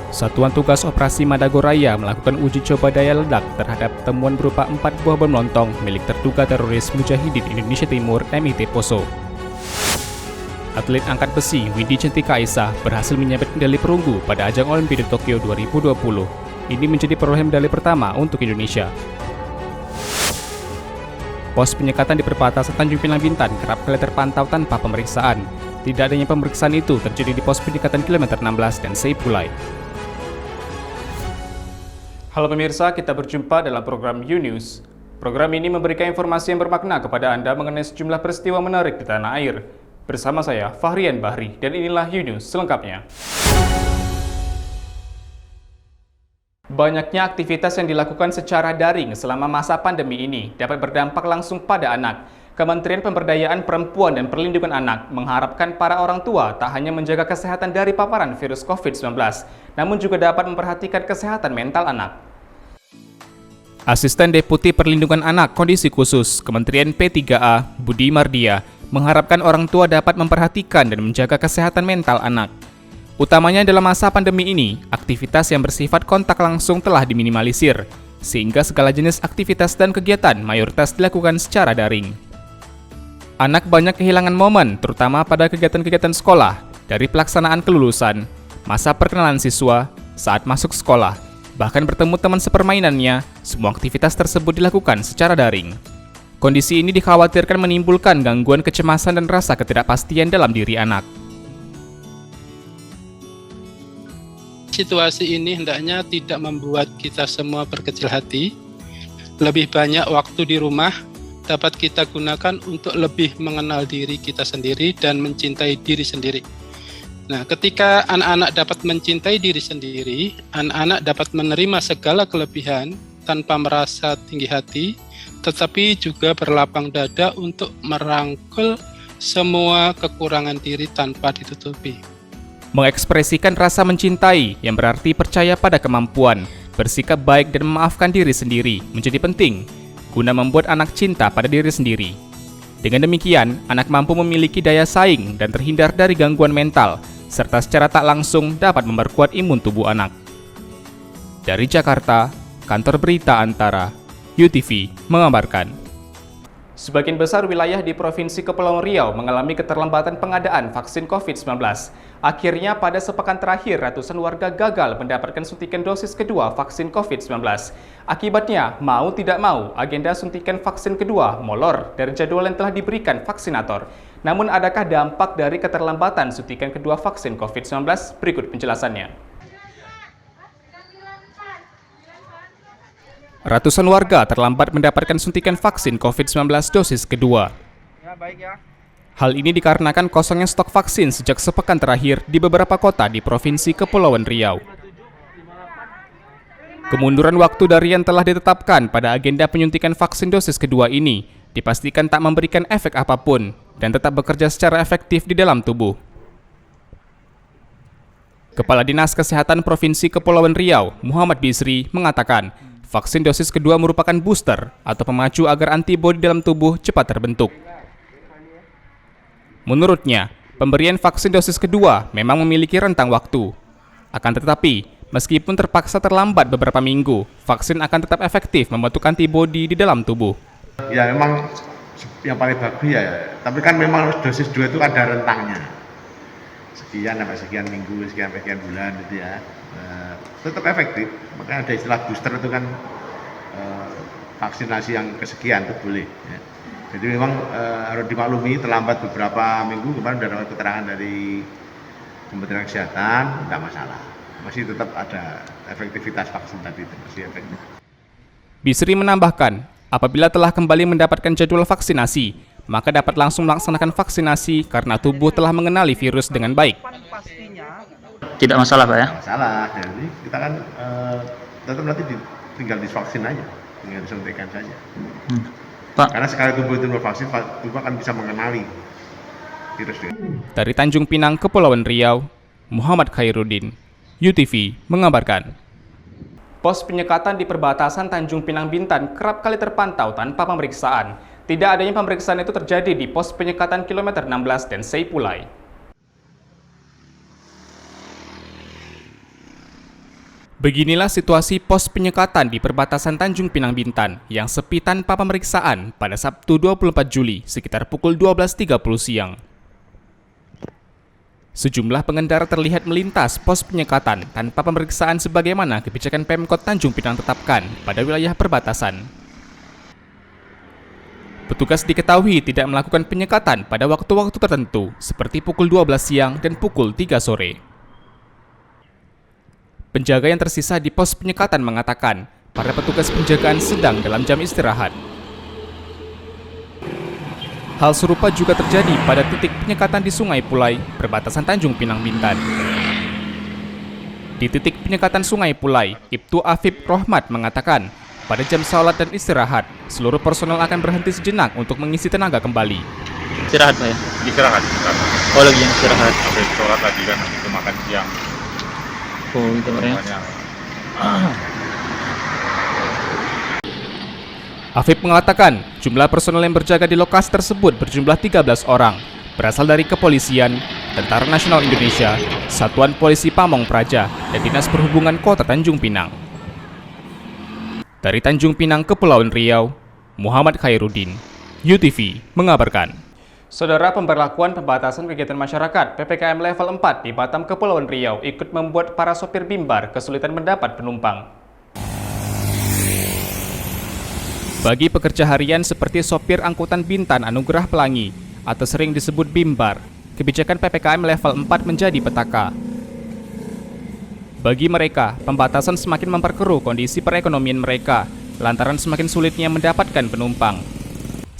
Satuan Tugas Operasi Madagoraya melakukan uji coba daya ledak terhadap temuan berupa 4 buah bom lontong milik terduga teroris Mujahidin Indonesia Timur MIT Poso. Atlet angkat besi Windy Cantika Aisyah berhasil menyabet medali perunggu pada ajang Olimpiade Tokyo 2020. Ini menjadi perolehan medali pertama untuk Indonesia. Pos penyekatan di perbatasan Tanjung Pinang Bintan kerap kali terpantau tanpa pemeriksaan. Tidak adanya pemeriksaan itu terjadi di pos penyekatan kilometer 16 dan Seipulai. Halo pemirsa, kita berjumpa dalam program U-News. Program ini memberikan informasi yang bermakna kepada Anda mengenai sejumlah peristiwa menarik di tanah air. Bersama saya, Fahrian Bahri, dan inilah U-News selengkapnya. Banyaknya aktivitas yang dilakukan secara daring selama masa pandemi ini dapat berdampak langsung pada anak. Kementerian Pemberdayaan Perempuan dan Perlindungan Anak mengharapkan para orang tua tak hanya menjaga kesehatan dari paparan virus COVID-19, namun juga dapat memperhatikan kesehatan mental anak. Asisten Deputi Perlindungan Anak Kondisi Khusus Kementerian P3A, Budi Mardia, mengharapkan orang tua dapat memperhatikan dan menjaga kesehatan mental anak. Utamanya dalam masa pandemi ini, aktivitas yang bersifat kontak langsung telah diminimalisir, sehingga segala jenis aktivitas dan kegiatan mayoritas dilakukan secara daring. Anak banyak kehilangan momen, terutama pada kegiatan-kegiatan sekolah, dari pelaksanaan kelulusan, masa perkenalan siswa, saat masuk sekolah, bahkan bertemu teman sepermainannya, semua aktivitas tersebut dilakukan secara daring. Kondisi ini dikhawatirkan menimbulkan gangguan kecemasan dan rasa ketidakpastian dalam diri anak. Situasi ini hendaknya tidak membuat kita semua berkecil hati. Lebih banyak waktu di rumah dapat kita gunakan untuk lebih mengenal diri kita sendiri dan mencintai diri sendiri. Nah, ketika anak-anak dapat mencintai diri sendiri, anak-anak dapat menerima segala kelebihan tanpa merasa tinggi hati, tetapi juga berlapang dada untuk merangkul semua kekurangan diri tanpa ditutupi. Mengekspresikan rasa mencintai yang berarti percaya pada kemampuan, bersikap baik dan memaafkan diri sendiri menjadi penting guna membuat anak cinta pada diri sendiri. Dengan demikian, anak mampu memiliki daya saing dan terhindar dari gangguan mental, serta secara tak langsung dapat memperkuat imun tubuh anak. Dari Jakarta, Kantor Berita Antara, UTV mengabarkan. Sebagian besar wilayah di Provinsi Kepulauan Riau mengalami keterlambatan pengadaan vaksin COVID-19. Akhirnya pada sepekan terakhir, ratusan warga gagal mendapatkan suntikan dosis kedua vaksin COVID-19. Akibatnya, mau tidak mau, agenda suntikan vaksin kedua molor dari jadwal yang telah diberikan vaksinator. Namun adakah dampak dari keterlambatan suntikan kedua vaksin COVID-19? Berikut penjelasannya. Ratusan warga terlambat mendapatkan suntikan vaksin COVID-19 dosis kedua. Hal ini dikarenakan kosongnya stok vaksin sejak sepekan terakhir di beberapa kota di Provinsi Kepulauan Riau. Kemunduran waktu dari yang telah ditetapkan pada agenda penyuntikan vaksin dosis kedua ini dipastikan tak memberikan efek apapun dan tetap bekerja secara efektif di dalam tubuh. Kepala Dinas Kesehatan Provinsi Kepulauan Riau, Muhammad Bisri, mengatakan vaksin dosis kedua merupakan booster atau pemacu agar antibodi dalam tubuh cepat terbentuk. Menurutnya, pemberian vaksin dosis kedua memang memiliki rentang waktu. Akan tetapi, meskipun terpaksa terlambat beberapa minggu, vaksin akan tetap efektif membentuk antibodi di dalam tubuh. Ya memang yang paling bagus ya, tapi kan memang dosis 2 itu ada rentangnya. Sekian sampai sekian minggu, sekian sampai sekian bulan gitu ya. Tetap efektif, makanya ada istilah booster itu kan vaksinasi yang kesekian itu boleh ya. Jadi memang harus dimaklumi terlambat beberapa minggu, kemarin sudah dapat keterangan dari Kementerian Kesehatan, tidak masalah, masih tetap ada efektivitas vaksin tadi itu, masih efektif. Bisri menambahkan, apabila telah kembali mendapatkan jadwal vaksinasi, maka dapat langsung melaksanakan vaksinasi karena tubuh telah mengenali virus dengan baik. Tidak masalah Pak ya? Masalah, jadi kita kan tetap nanti tinggal divaksin aja, tinggal disuntikan saja. Pak. Karena sekali tubuh itu bervaksin, tubuh akan bisa mengenali virus itu. Dari Tanjung Pinang, Kepulauan Riau, Muhammad Khairuddin, UTV mengabarkan. Pos penyekatan di perbatasan Tanjung Pinang Bintan kerap kali terpantau tanpa pemeriksaan. Tidak adanya pemeriksaan itu terjadi di pos penyekatan kilometer 16 dan Seipulai. Beginilah situasi pos penyekatan di perbatasan Tanjung Pinang Bintan yang sepi tanpa pemeriksaan pada Sabtu 24 Juli sekitar pukul 12.30 siang. Sejumlah pengendara terlihat melintas pos penyekatan tanpa pemeriksaan sebagaimana kebijakan Pemkot Tanjung Pinang tetapkan pada wilayah perbatasan. Petugas diketahui tidak melakukan penyekatan pada waktu-waktu tertentu seperti pukul 12 siang dan pukul 3 sore. Penjaga yang tersisa di pos penyekatan mengatakan para petugas penjagaan sedang dalam jam istirahat. Hal serupa juga terjadi pada titik penyekatan di Sungai Pulai, perbatasan Tanjung Pinang Bintan. Di titik penyekatan Sungai Pulai, Ibtu Afif Rohmat mengatakan pada jam sholat dan istirahat, seluruh personel akan berhenti sejenak untuk mengisi tenaga kembali. Istirahat Pak ya? Istirahat. Oh lagi yang istirahat. Habis sholat tadi kan habis makan siang. Oh gitu Pak ya? Makanya, Afif mengatakan jumlah personel yang berjaga di lokasi tersebut berjumlah 13 orang, berasal dari kepolisian, Tentara Nasional Indonesia, Satuan Polisi Pamong Praja, dan Dinas Perhubungan Kota Tanjung Pinang. Dari Tanjung Pinang, Kepulauan Riau, Muhammad Khairuddin, UTV mengabarkan. Saudara, pemberlakuan pembatasan kegiatan masyarakat PPKM level 4 di Batam, Kepulauan Riau ikut membuat para sopir bimbar kesulitan mendapat penumpang. Bagi pekerja harian seperti sopir angkutan Bintan Anugerah Pelangi atau sering disebut bimbar, kebijakan PPKM level 4 menjadi petaka. Bagi mereka, pembatasan semakin memperkeruh kondisi perekonomian mereka lantaran semakin sulitnya mendapatkan penumpang.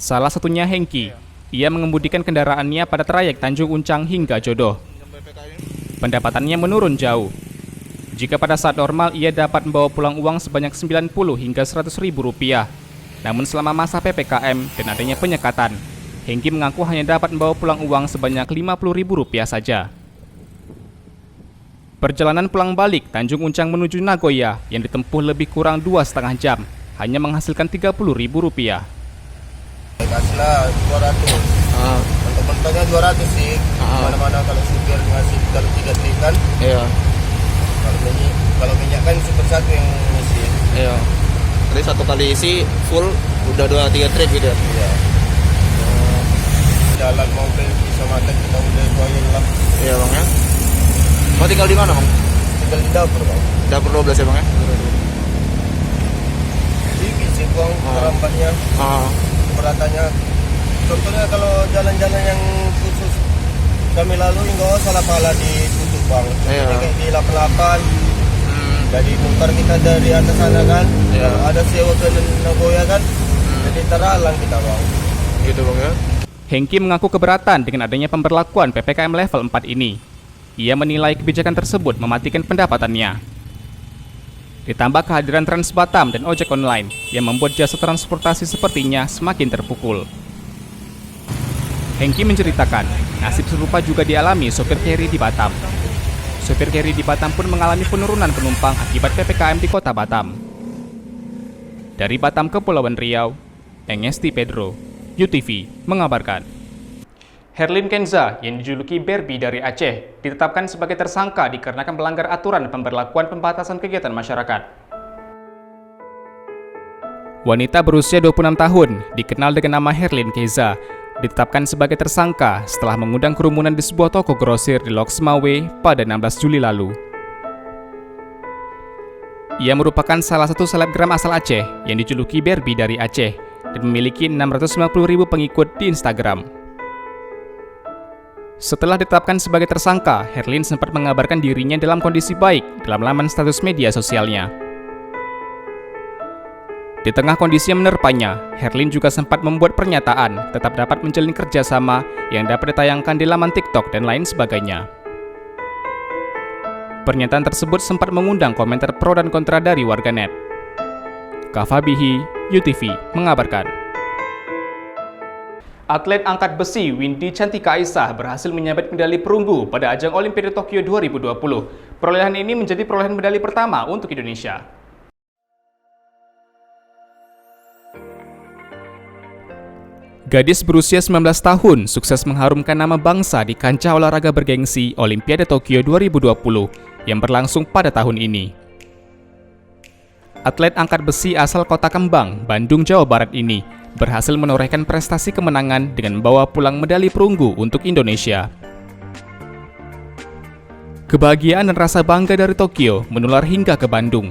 Salah satunya Hengki. Ia mengemudikan kendaraannya pada trayek Tanjung Uncang hingga Jodoh. Pendapatannya menurun jauh. Jika pada saat normal ia dapat membawa pulang uang sebanyak 90 hingga 100 ribu rupiah. Namun selama masa PPKM dan adanya penyekatan, Hengki mengaku hanya dapat membawa pulang uang sebanyak 50 ribu rupiah saja. Perjalanan pulang balik Tanjung Uncang menuju Nagoya yang ditempuh lebih kurang 2,5 jam hanya menghasilkan 30 ribu rupiah. Kasihlah 200. Mentok-mentoknya 200 sih. Mana-mana kalau supir ngasih kalau 3 trip kan. Iya, Kalau minyak kan super satu yang ngisi. iya. Jadi satu kali isi full udah 2-3 trip gitu. Iya. Jalan mobil bisa makan kita udah koin lah. Iya bang ya. Mau tinggal di mana bang? Tinggal di dapur bang. Dapur 12 ya bang ya? Sedikit sih bang perambatnya. Peratannya. Contohnya kalau jalan-jalan yang khusus kami lalui nggak salah pala ditutup bang. Iya. Kayak di 88. Jadi muter kita dari atas sana kan. Iya. Kalau ada sewa ke Nagoya kan. Jadi terhalang kita bang. Gitu bang ya. Hengki mengaku keberatan dengan adanya pemberlakuan PPKM level 4 ini. Ia menilai kebijakan tersebut mematikan pendapatannya. Ditambah kehadiran Trans Batam dan ojek online yang membuat jasa transportasi sepertinya semakin terpukul. Hengki menceritakan, nasib serupa juga dialami sopir carry di Batam. Sopir carry di Batam pun mengalami penurunan penumpang akibat PPKM di kota Batam. Dari Batam, Kepulauan Riau, Engesti Pedro, UTV mengabarkan. Herlin Kenza yang dijuluki Barbie dari Aceh ditetapkan sebagai tersangka dikarenakan melanggar aturan pemberlakuan pembatasan kegiatan masyarakat. Wanita berusia 26 tahun, dikenal dengan nama Herlin Kenza, ditetapkan sebagai tersangka setelah mengundang kerumunan di sebuah toko grosir di Lok Semawe pada 16 Juli lalu. Ia merupakan salah satu selebgram asal Aceh yang dijuluki Barbie dari Aceh dan memiliki 650.000 pengikut di Instagram. Setelah ditetapkan sebagai tersangka, Herlin sempat mengabarkan dirinya dalam kondisi baik dalam laman status media sosialnya. Di tengah kondisi yang menerpanya, Herlin juga sempat membuat pernyataan tetap dapat menjalin kerjasama yang dapat ditayangkan di laman TikTok dan lain sebagainya. Pernyataan tersebut sempat mengundang komentar pro dan kontra dari warganet. Kafabihi, UTV mengabarkan. Atlet angkat besi Windy Cantika Aisyah berhasil menyabet medali perunggu pada ajang Olimpiade Tokyo 2020. Perolehan ini menjadi perolehan medali pertama untuk Indonesia. Gadis berusia 19 tahun sukses mengharumkan nama bangsa di kancah olahraga bergengsi Olimpiade Tokyo 2020 yang berlangsung pada tahun ini. Atlet angkat besi asal Kota Kembang, Bandung, Jawa Barat ini berhasil menorehkan prestasi kemenangan dengan membawa pulang medali perunggu untuk Indonesia. Kebahagiaan dan rasa bangga dari Tokyo menular hingga ke Bandung.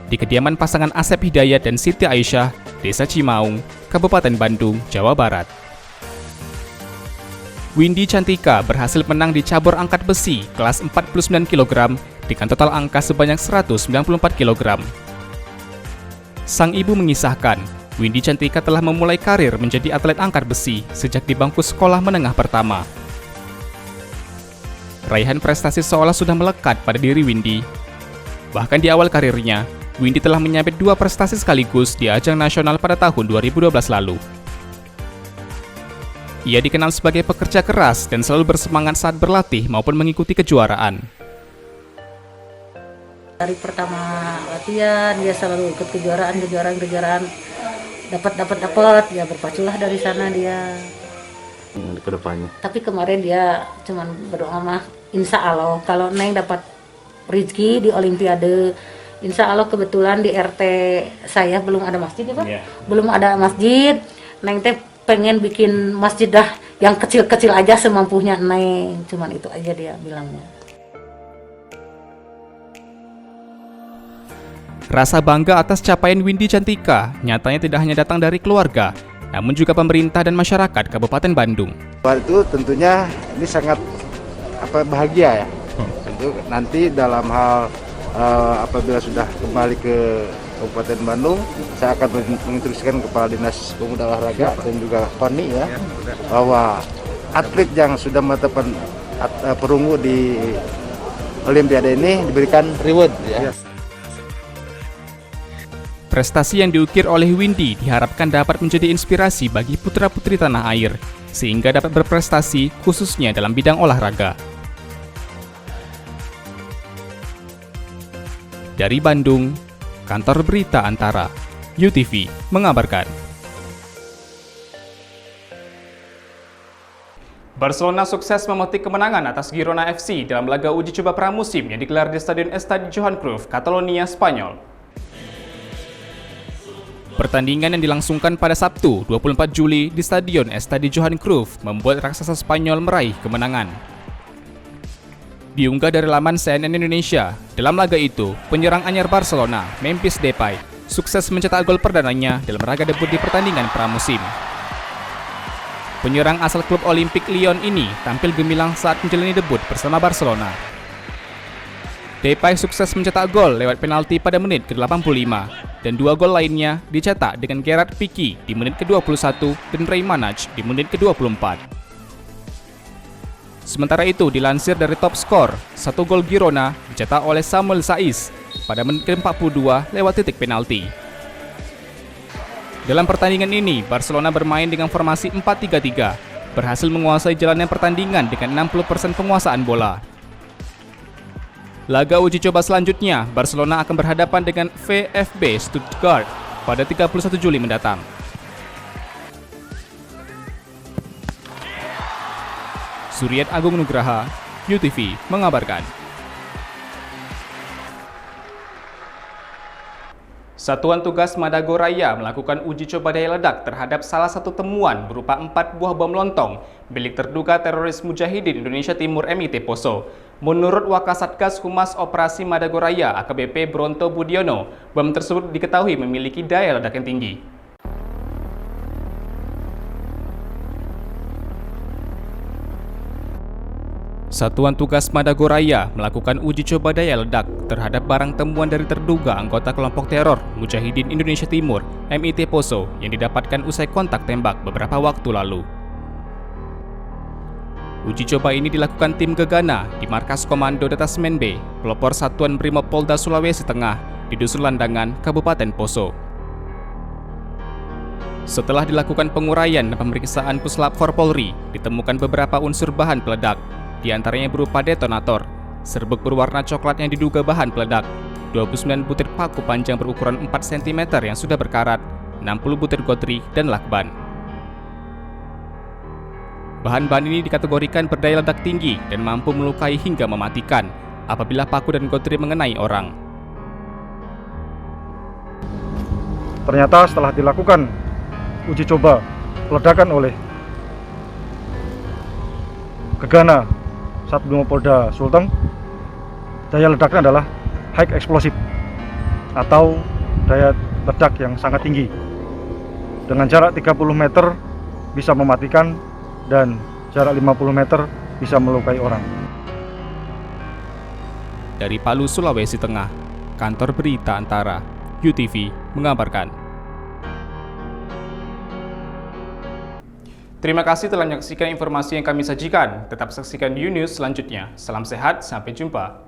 Di kediaman pasangan Asep Hidayat dan Siti Aisyah, Desa Cimaung, Kabupaten Bandung, Jawa Barat. Windy Cantika berhasil menang di cabur angkat besi kelas 49 kg dengan total angka sebanyak 194 kg. Sang ibu mengisahkan, Windy Cantika telah memulai karir menjadi atlet angkat besi sejak di bangku sekolah menengah pertama. Raihan prestasi seolah sudah melekat pada diri Windy. Bahkan di awal karirnya, Windy telah menyabet 2 prestasi sekaligus di ajang nasional pada tahun 2012 lalu. Ia dikenal sebagai pekerja keras dan selalu bersemangat saat berlatih maupun mengikuti kejuaraan. Dari pertama latihan dia selalu ikut kejuaraan, dapat, ya berpaculah dari sana dia. Ke depannya. Tapi kemarin dia cuman berdoa mah, insya Allah kalau Neng dapat rezeki di Olimpiade, insya Allah kebetulan di RT saya belum ada masjid ya Pak, belum ada masjid, Neng teh pengen bikin masjid dah yang kecil-kecil aja semampunya Neng, cuman itu aja dia bilangnya. Rasa bangga atas capaian Windy Cantika nyatanya tidak hanya datang dari keluarga, namun juga pemerintah dan masyarakat Kabupaten Bandung. Itu tentunya ini sangat bahagia ya. Tentu nanti dalam hal apabila sudah kembali ke Kabupaten Bandung, saya akan menginstruksikan Kepala Dinas Pemuda Olahraga dan juga KONI ya, bahwa atlet yang sudah menetapkan perunggu di Olimpiade ini diberikan reward ya. Prestasi yang diukir oleh Windy diharapkan dapat menjadi inspirasi bagi putra-putri tanah air, sehingga dapat berprestasi khususnya dalam bidang olahraga. Dari Bandung, Kantor Berita Antara, UTV mengabarkan. Barcelona sukses memetik kemenangan atas Girona FC dalam laga uji coba pramusim yang digelar di Stadion Estadi Johan Cruyff, Catalonia, Spanyol. Pertandingan yang dilangsungkan pada Sabtu, 24 Juli di Stadion Estadi Johan Cruyff membuat raksasa Spanyol meraih kemenangan. Diunggah dari laman CNN Indonesia, dalam laga itu, penyerang anyar Barcelona, Memphis Depay, sukses mencetak gol perdananya dalam laga debut di pertandingan pramusim. Penyerang asal klub Olimpik Lyon ini tampil gemilang saat menjalani debut bersama Barcelona. Depay sukses mencetak gol lewat penalti pada menit ke-85, dan 2 gol lainnya dicetak dengan Gerard Pique di menit ke-21 dan Ray Manaj di menit ke-24. Sementara itu, dilansir dari Top Skor, 1 gol Girona dicetak oleh Samuel Saiz pada menit ke-42 lewat titik penalti. Dalam pertandingan ini, Barcelona bermain dengan formasi 4-3-3, berhasil menguasai jalannya pertandingan dengan 60% penguasaan bola. Laga uji coba selanjutnya, Barcelona akan berhadapan dengan VfB Stuttgart pada 31 Juli mendatang. Suryat Agung Nugraha, UTV mengabarkan. Satuan Tugas Madagoraya melakukan uji coba daya ledak terhadap salah satu temuan berupa 4 buah bom lontong milik terduga teroris Mujahidin Indonesia Timur MIT Poso. Menurut Wakasatgas Humas Operasi Madagoraya AKBP Bronto Budiono, bom tersebut diketahui memiliki daya ledak yang tinggi. Satuan Tugas Madagoraya melakukan uji coba daya ledak terhadap barang temuan dari terduga anggota kelompok teror Mujahidin Indonesia Timur MIT Poso yang didapatkan usai kontak tembak beberapa waktu lalu. Uji coba ini dilakukan tim Gegana di Markas Komando Detasmen B, Pelopor Satuan Brimob Polda Sulawesi Tengah di Dusun Landangan, Kabupaten Poso. Setelah dilakukan penguraian dan pemeriksaan Puslap Polri, ditemukan beberapa unsur bahan peledak, di antaranya berupa detonator, serbuk berwarna coklat yang diduga bahan peledak, 29 butir paku panjang berukuran 4 cm yang sudah berkarat, 60 butir gotri, dan lakban. Bahan-bahan ini dikategorikan berdaya ledak tinggi dan mampu melukai hingga mematikan apabila paku dan gotri mengenai orang. Ternyata setelah dilakukan uji coba peledakan oleh Gegana Satbrimo Polda Sulteng, daya ledaknya adalah high explosive atau daya ledak yang sangat tinggi. Dengan jarak 30 meter bisa mematikan dan jarak 50 meter bisa melukai orang. Dari Palu, Sulawesi Tengah, Kantor Berita Antara, UTV mengabarkan. Terima kasih telah menyaksikan informasi yang kami sajikan. Tetap saksikan U-News selanjutnya. Salam sehat, sampai jumpa.